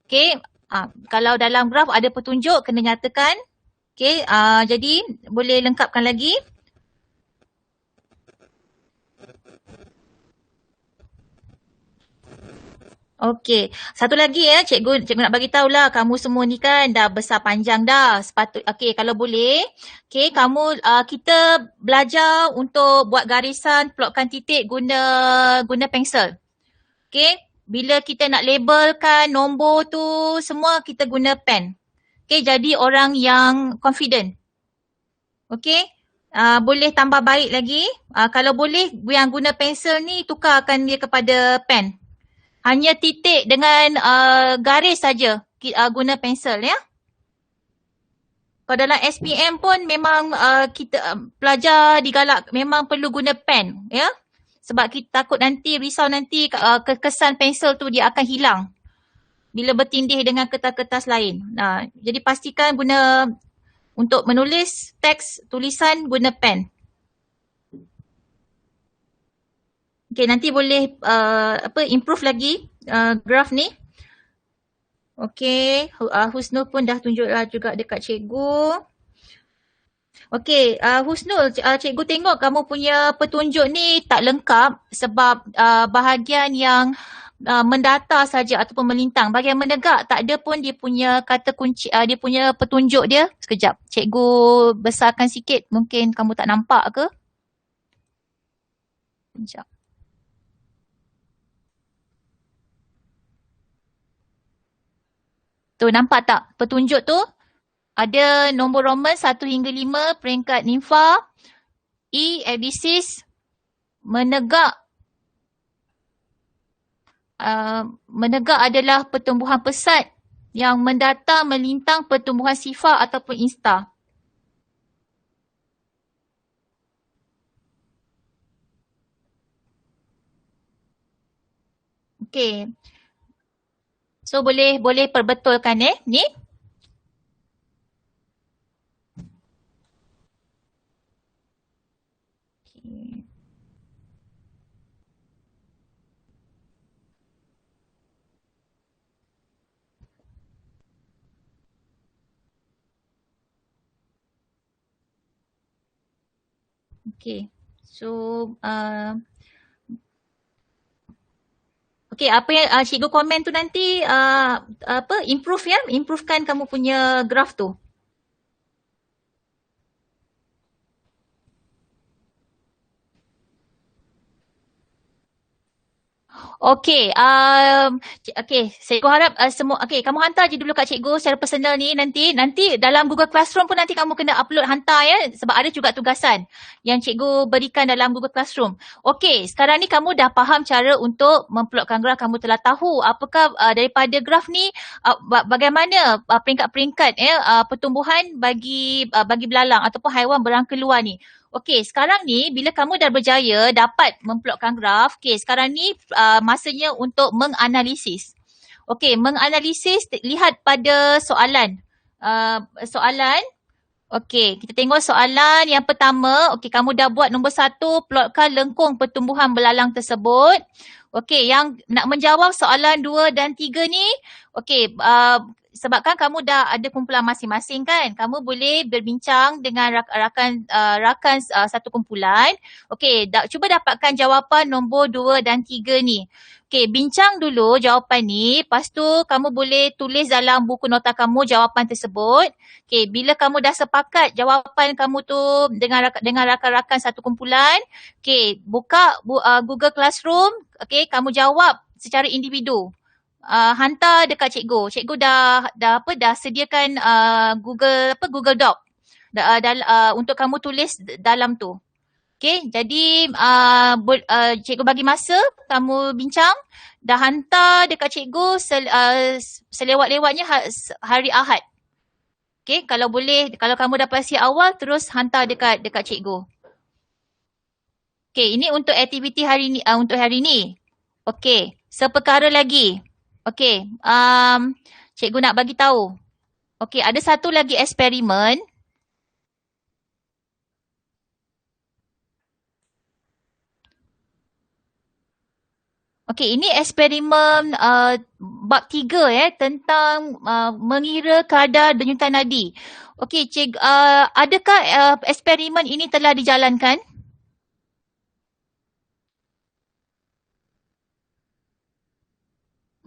Okey, kalau dalam graf ada petunjuk, kena nyatakan. Okey, jadi boleh lengkapkan lagi. Okey, satu lagi ya, cikgu nak bagi tahulah kamu semua ni kan dah besar panjang dah. Okey, kalau boleh, okey, kita belajar untuk buat garisan, plotkan titik guna pensel. Okey, bila kita nak labelkan nombor tu semua kita guna pen. Okey, jadi orang yang confident. Okey, boleh tambah baik lagi. Kalau boleh yang guna pensel ni tukarkan dia kepada pen. Hanya titik dengan garis saja guna pensel ya. Kalau dalam SPM pun memang kita pelajar digalak memang perlu guna pen ya. Sebab kita takut nanti risau nanti kesan pensel tu dia akan hilang bila bertindih dengan kertas-kertas lain. Jadi pastikan guna untuk menulis teks tulisan guna pen. Okay, nanti boleh improve lagi graf ni. Okay, Husnul pun dah tunjuk juga dekat cikgu. Okay, Husnul, cikgu tengok kamu punya petunjuk ni tak lengkap sebab bahagian yang mendata saja ataupun melintang. Bahagian menegak tak ada pun dia punya kata kunci, dia punya petunjuk dia. Sekejap, cikgu besarkan sikit. Mungkin kamu tak nampak ke? Sekejap. Tu nampak tak petunjuk tu? Ada nombor Roman 1 hingga 5, peringkat nimfa. E, abscis, menegak. Menegak adalah pertumbuhan pesat yang mendata melintang pertumbuhan sifar ataupun instar. Okey. So boleh perbetulkan ni. Okay. So okay, apa yang cikgu komen tu nanti improve ya, improvekan kamu punya graf tu. Okey, cikgu harap semua, kamu hantar je dulu kat cikgu secara personal ni nanti dalam Google Classroom pun nanti kamu kena upload hantar ya, sebab ada juga tugasan yang cikgu berikan dalam Google Classroom. Okey, sekarang ni kamu dah faham cara untuk memplotkan graf, kamu telah tahu apakah daripada graf ni bagaimana peringkat-peringkat pertumbuhan bagi belalang ataupun haiwan berangka luar ni. Okey, sekarang ni bila kamu dah berjaya dapat memplotkan graf, sekarang ni masanya untuk menganalisis. Okey, menganalisis, lihat pada soalan. Okey, kita tengok soalan yang pertama. Okey, kamu dah buat nombor 1, plotkan lengkung pertumbuhan belalang tersebut. Okey, yang nak menjawab soalan 2 dan 3 ni, okey, sebabkan kamu dah ada kumpulan masing-masing kan, kamu boleh berbincang dengan rakan satu kumpulan. Okey, cuba dapatkan jawapan nombor 2 dan 3 ni. Okey, bincang dulu jawapan ni, lepas tu kamu boleh tulis dalam buku nota kamu jawapan tersebut. Okey, bila kamu dah sepakat jawapan kamu tu dengan rakan-rakan satu kumpulan, okey, buka Google Classroom, okey, kamu jawab secara individu. Hantar dekat cikgu. Cikgu dah sediakan Google Doc untuk kamu tulis dalam tu. Okay, jadi cikgu bagi masa kamu bincang, dah hantar dekat cikgu selewat-lewatnya hari Ahad. Okay, kalau boleh, kalau kamu dapat siap awal, terus hantar dekat cikgu. Okay, ini untuk aktiviti hari ni, untuk hari ni. Okay, seperkara lagi. Okay, cikgu nak bagi tahu. Okay, ada satu lagi eksperimen. Okey, ini eksperimen bab 3 tentang mengira kadar denyutan nadi. Okey, adakah eksperimen ini telah dijalankan?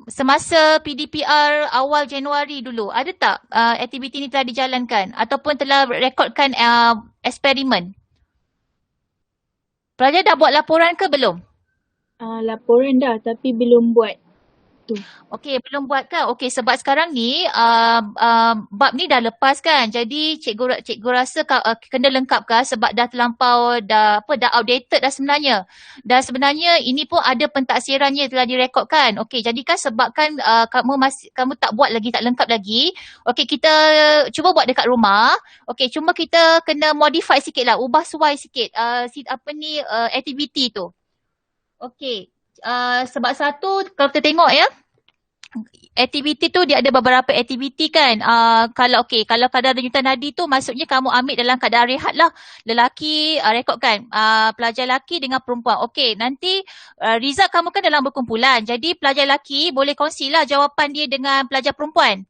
Semasa PDPR awal Januari dulu, ada tak aktiviti ini telah dijalankan ataupun telah rekodkan eksperimen? Pelajar dah buat laporan ke belum? Laporan dah tapi belum buat tu. Okey, belum buat kan? Okey, sebab sekarang ni bab ni dah lepas kan. Jadi cikgu rasa kena lengkapkan sebab dah terlampau dah outdated dah sebenarnya. Dan sebenarnya ini pun ada pentaksirannya telah direkodkan. Okey, jadi kan sebabkan kamu tak buat lagi, tak lengkap lagi. Okey, kita cuba buat dekat rumah. Okey, cuma kita kena modify sikitlah, ubah suai sikit aktiviti tu. Okey, sebab satu kalau kita tengok aktiviti tu dia ada beberapa aktiviti kan. Kalau kadar denyutan nadi tu maksudnya kamu ambil dalam keadaan rehat lah. Lelaki rekodkan pelajar lelaki dengan perempuan. Okey, nanti result kamu kan dalam berkumpulan. Jadi pelajar lelaki boleh kongsilah jawapan dia dengan pelajar perempuan.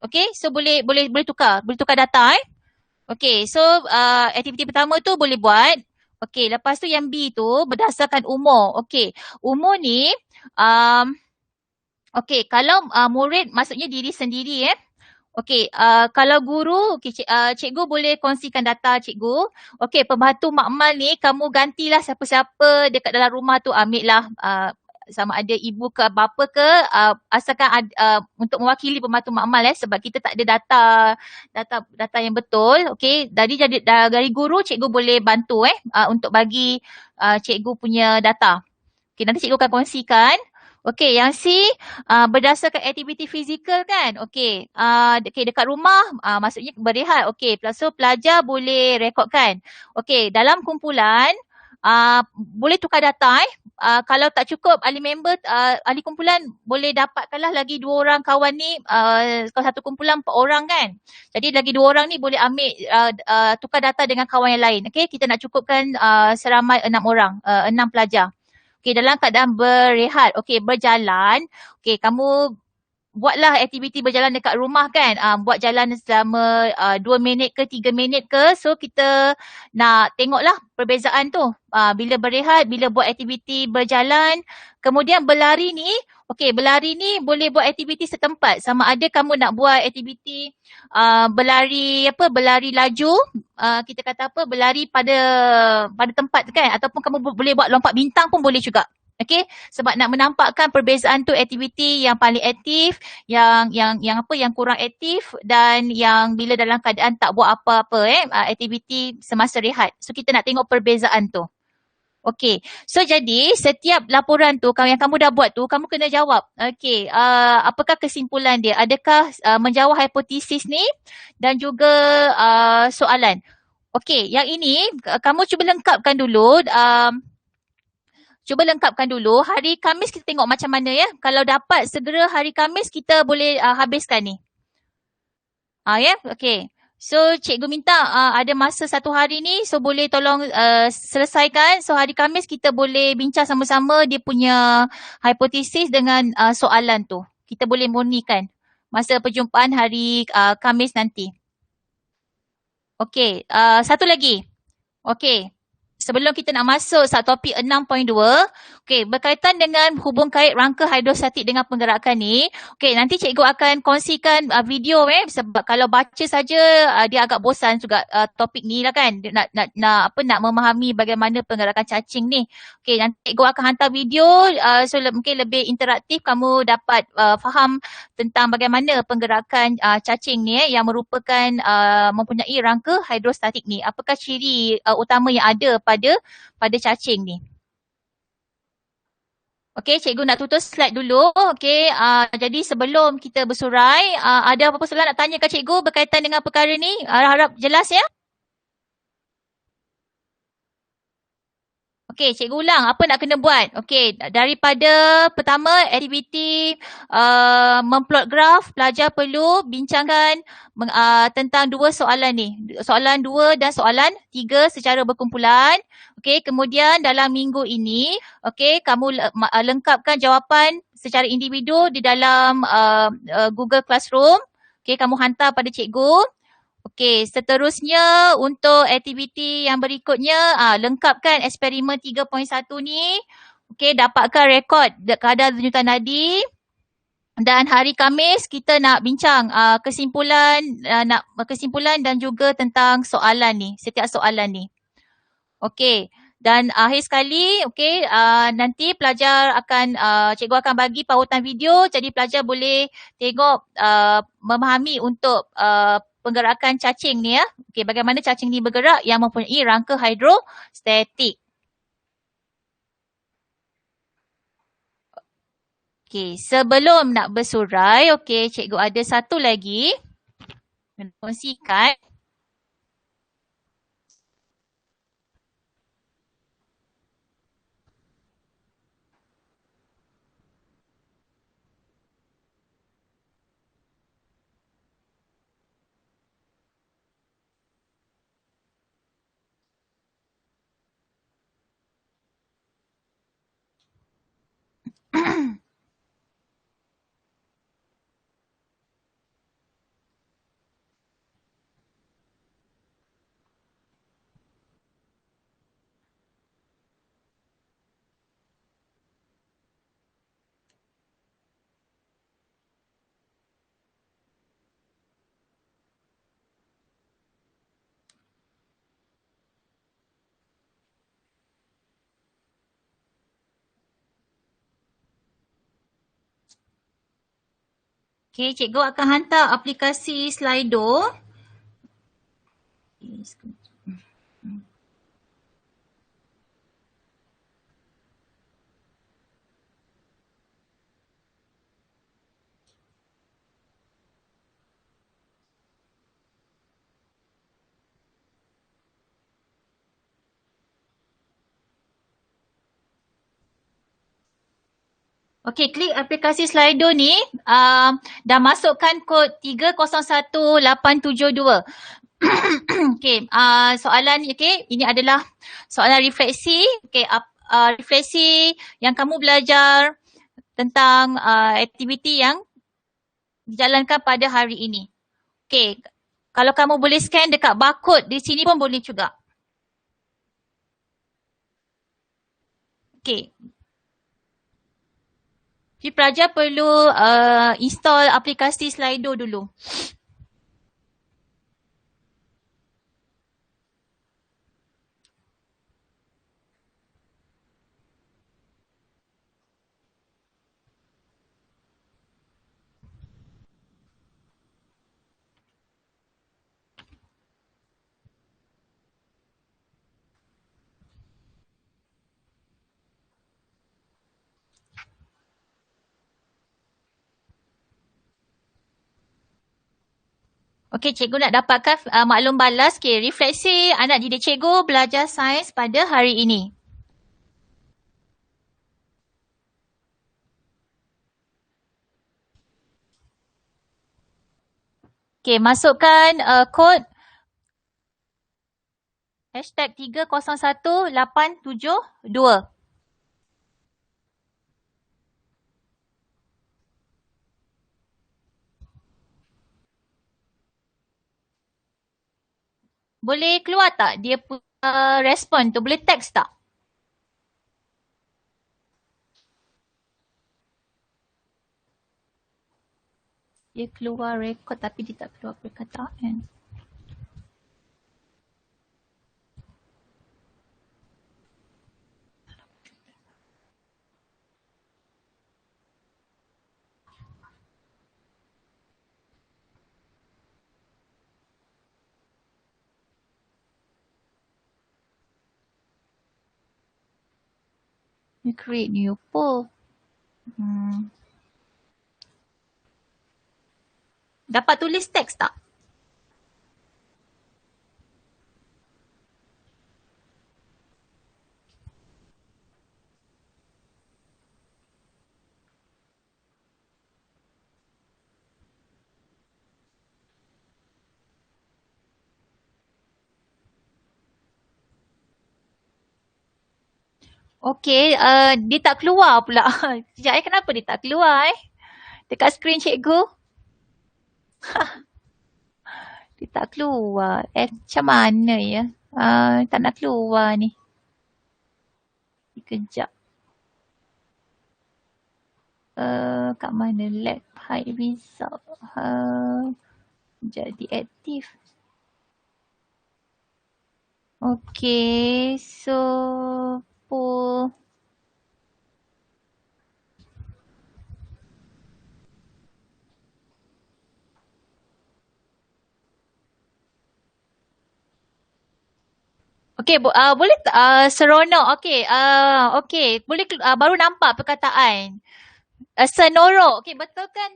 Okey, so boleh tukar data Okey, so aktiviti pertama tu boleh buat. Okey, lepas tu yang B tu berdasarkan umur. Okey, umur ni okey, kalau murid maksudnya diri sendiri Okey, kalau guru, cikgu boleh kongsikan data cikgu. Okey, pembantu makmal ni kamu gantilah siapa-siapa dekat dalam rumah tu, ambil lah sama ada ibu ke bapa ke, asalkan untuk mewakili pembantu makmal sebab kita tak ada data yang betul. Okey, jadi dari guru cikgu boleh bantu untuk bagi cikgu punya data. Okey, nanti cikgu akan kongsikan. Okey, yang C berdasarkan aktiviti fizikal kan. Okey, dekat rumah maksudnya berehat. Okey, so pelajar boleh rekodkan. Okey, dalam kumpulan boleh tukar data kalau tak cukup ahli member, ahli kumpulan boleh dapatkanlah lagi 2 orang kawan ni. Kalau satu kumpulan 4 orang kan. Jadi lagi 2 orang ni boleh ambil tukar data dengan kawan yang lain. Okey, kita nak cukupkan seramai 6 orang, 6 pelajar. Okey, dalam keadaan berehat. Okey, berjalan. Okey, kamu buatlah aktiviti berjalan dekat rumah kan. Buat jalan selama 2 minit ke 3 minit ke. So kita nak tengoklah perbezaan tu. Bila berehat, bila buat aktiviti berjalan. Kemudian berlari ni. Okey, berlari ni boleh buat aktiviti setempat. Sama ada kamu nak buat aktiviti berlari laju. Kita kata berlari pada tempat kan. Ataupun kamu boleh buat lompat bintang pun boleh juga. Okey, sebab nak menampakkan perbezaan tu aktiviti yang paling aktif, yang kurang aktif dan yang bila dalam keadaan tak buat apa-apa aktiviti semasa rehat. So kita nak tengok perbezaan tu. Okey, so jadi setiap laporan tu yang kamu dah buat tu kamu kena jawab. Okey, apakah kesimpulan dia? Adakah menjawab hipotesis ni dan juga soalan. Okey, yang ini kamu cuba lengkapkan dulu. Hari Khamis kita tengok macam mana Kalau dapat segera hari Khamis kita boleh habiskan ni. Okey. So cikgu minta ada masa 1 hari ni, so boleh tolong selesaikan. So hari Khamis kita boleh bincang sama-sama dia punya hipotesis dengan soalan tu. Kita boleh murnikan masa perjumpaan hari Khamis nanti. Okey, satu lagi. Okey. Sebelum kita nak masuk topik 6.2, okey, berkaitan dengan hubung kait rangka hidrostatik dengan penggerakan ni. Okey, nanti cikgu akan kongsikan video sebab kalau baca saja dia agak bosan juga topik ni lah kan. Nak memahami bagaimana penggerakan cacing ni. Okey, nanti cikgu akan hantar video so mungkin lebih interaktif, kamu dapat faham tentang bagaimana penggerakan cacing ni yang merupakan mempunyai rangka hidrostatik ni. Apakah ciri utama yang ada pada cacing ni. Okey, cikgu nak tutup slide dulu. Okey, jadi sebelum kita bersurai, ada apa-apa soalan nak tanya ke cikgu berkaitan dengan perkara ni? Harap jelas ya. Okey, cikgu ulang apa nak kena buat. Okey, daripada pertama aktiviti memplot graf, pelajar perlu bincangkan tentang dua soalan ni. Soalan 2 dan soalan 3 secara berkumpulan. Okey, kemudian dalam minggu ini, okey, kamu lengkapkan jawapan secara individu di dalam Google Classroom. Okey, kamu hantar pada cikgu. Okey, seterusnya untuk aktiviti yang berikutnya, lengkapkan eksperimen 3.1 ni. Okey, dapatkan rekod kadar denyutan nadi. Dan hari Khamis kita nak bincang kesimpulan dan juga tentang soalan ni, setiap soalan ni. Okey, dan akhir sekali, okey, nanti pelajar akan, cikgu akan bagi pautan video, jadi pelajar boleh tengok, memahami untuk penggerakan cacing ni ya. Okey, bagaimana cacing ni bergerak yang mempunyai rangka hidrostatik. Okey, sebelum nak bersurai, okey, cikgu ada satu lagi nak kongsikan. Okey, cikgu akan hantar aplikasi Slido. Okey, klik aplikasi Slido ni dan masukkan kod 301872. Okey, soalan okey, ini adalah soalan refleksi. Okey, refleksi yang kamu belajar tentang aktiviti yang dijalankan pada hari ini. Okey, kalau kamu boleh scan dekat barcode di sini pun boleh juga. Okey. Jadi pelajar perlu install aplikasi Slido dulu. Okey, cikgu nak dapatkan maklum balas. Okey, refleksi anak didik cikgu belajar sains pada hari ini. Okey, masukkan kod hashtag 301872. Boleh keluar tak dia respon tu? Boleh teks tak? Dia keluar rekod tapi dia tak keluar perkataan. Create new poll. Dapat tulis teks tak? Okey, dia tak keluar pula. Sekejap kenapa dia tak keluar dekat skrin cikgu? Dia tak keluar. Macam mana ya? Tak nak keluar ni. Sekejap. Kat mana? Let hide result. Jadi aktif. Okay, so poll. Okay, boleh seronok. Okay, okay. Boleh baru nampak perkataan. Senorok. Okay, betul kan?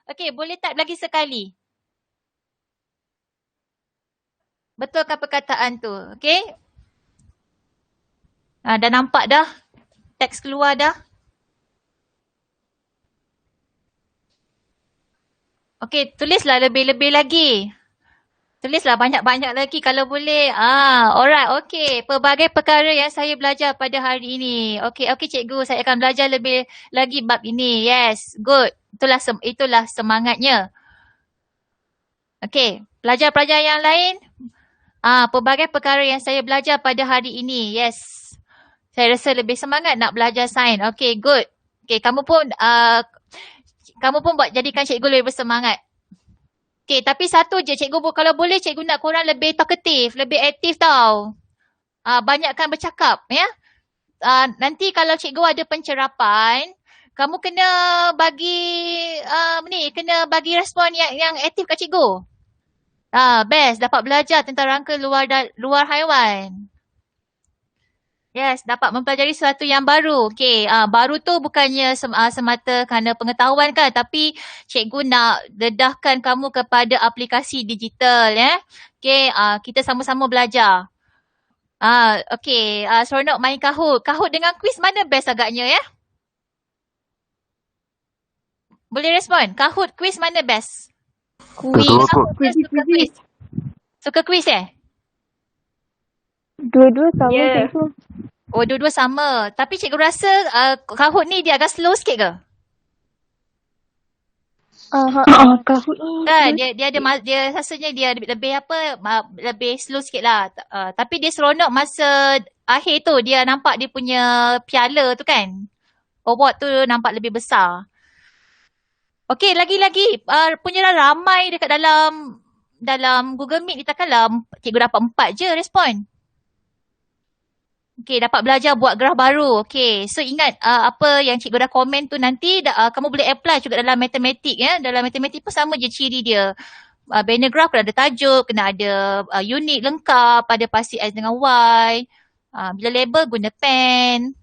Okay, boleh type lagi sekali. Betulkah perkataan tu? Okay. Dah nampak dah. Teks keluar dah. Okay, tulislah lebih-lebih lagi. Tulislah banyak-banyak lagi kalau boleh. Alright, okay. Pelbagai perkara yang saya belajar pada hari ini. Okay, cikgu. Saya akan belajar lebih lagi bab ini. Yes, good. Itulah semangatnya. Okay, pelajar-pelajar yang lain. Pelbagai perkara yang saya belajar pada hari ini. Yes. Saya rasa lebih semangat nak belajar sains. Okay, good. Okay, kamu pun buat jadikan cikgu lebih bersemangat. Okay, tapi satu je cikgu, kalau boleh cikgu nak korang lebih talkative, lebih aktif tau. Banyakkan bercakap, ya. Nanti kalau cikgu ada pencerapan, kamu kena bagi respon yang aktif kat cikgu. Best, dapat belajar tentang rangka luar haiwan. Yes, dapat mempelajari sesuatu yang baru. Okay, baru tu bukannya semata kerana pengetahuan kan, tapi cikgu nak dedahkan kamu kepada aplikasi digital. Okay, kita sama-sama belajar. Okay, seronok main Kahoot. Kahoot dengan quiz mana best agaknya ya? Boleh respon? Kahoot, quiz mana best? Quiz. Suka quiz Dua-dua sama cikgu. Oh, dua-dua sama. Tapi cikgu rasa Kahoot ni dia agak slow sikit ke? Kahoot ni. Dia rasanya dia lebih slow sikit lah. Tapi dia seronok masa akhir tu. Dia nampak dia punya piala tu kan. Award tu nampak lebih besar. Okey, lagi-lagi punya ramai dekat dalam Google Meet ni, takkanlah cikgu dapat 4 je respon. Okey, dapat belajar buat graf baru. Okey, so ingat apa yang cikgu dah komen tu nanti kamu boleh apply juga dalam matematik ya. Dalam matematik pun sama je ciri dia. Banner graph kena ada tajuk, kena ada unit lengkap, ada pasti X dengan Y. Bila label guna pen.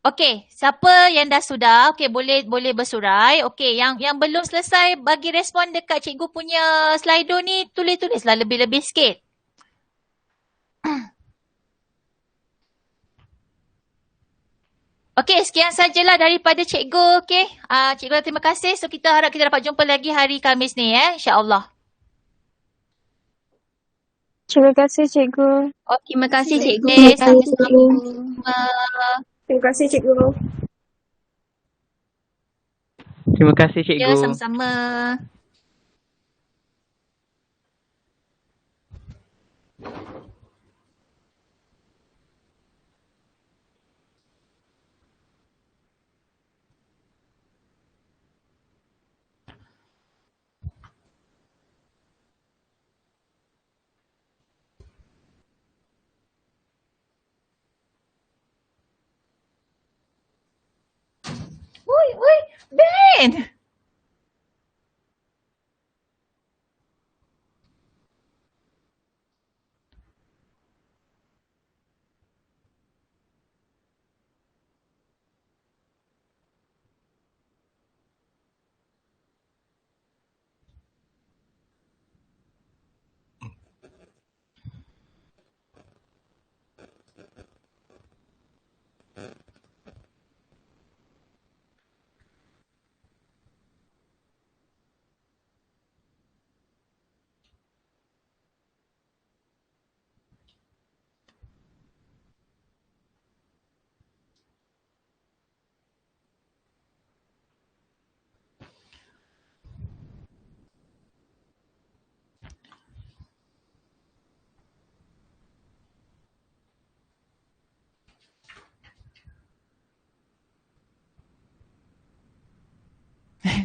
Okey, siapa yang dah sudah, okey boleh bersurai. Okey, yang belum selesai bagi respon dekat cikgu punya Slido ni, tulislah lebih-lebih sikit. Okey, sekian sajalah daripada cikgu. Okey, cikgu terima kasih. So kita harap kita dapat jumpa lagi hari Khamis ni insya-Allah. Terima kasih cikgu. Terima kasih cikgu. Terima kasih cikgu. Terima kasih cikgu. Ya, sama-sama. Oi, Ben!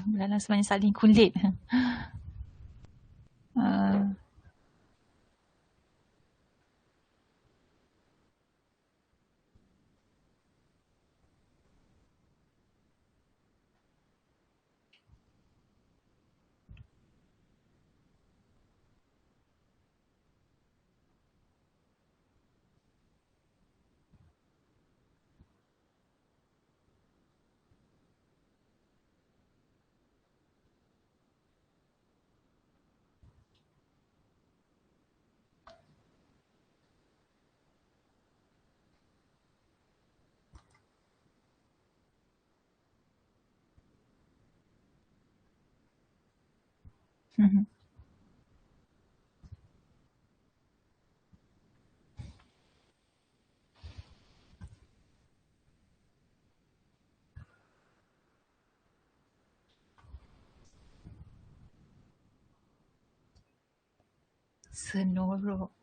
Belalang sebenarnya saling kulit. Senorok.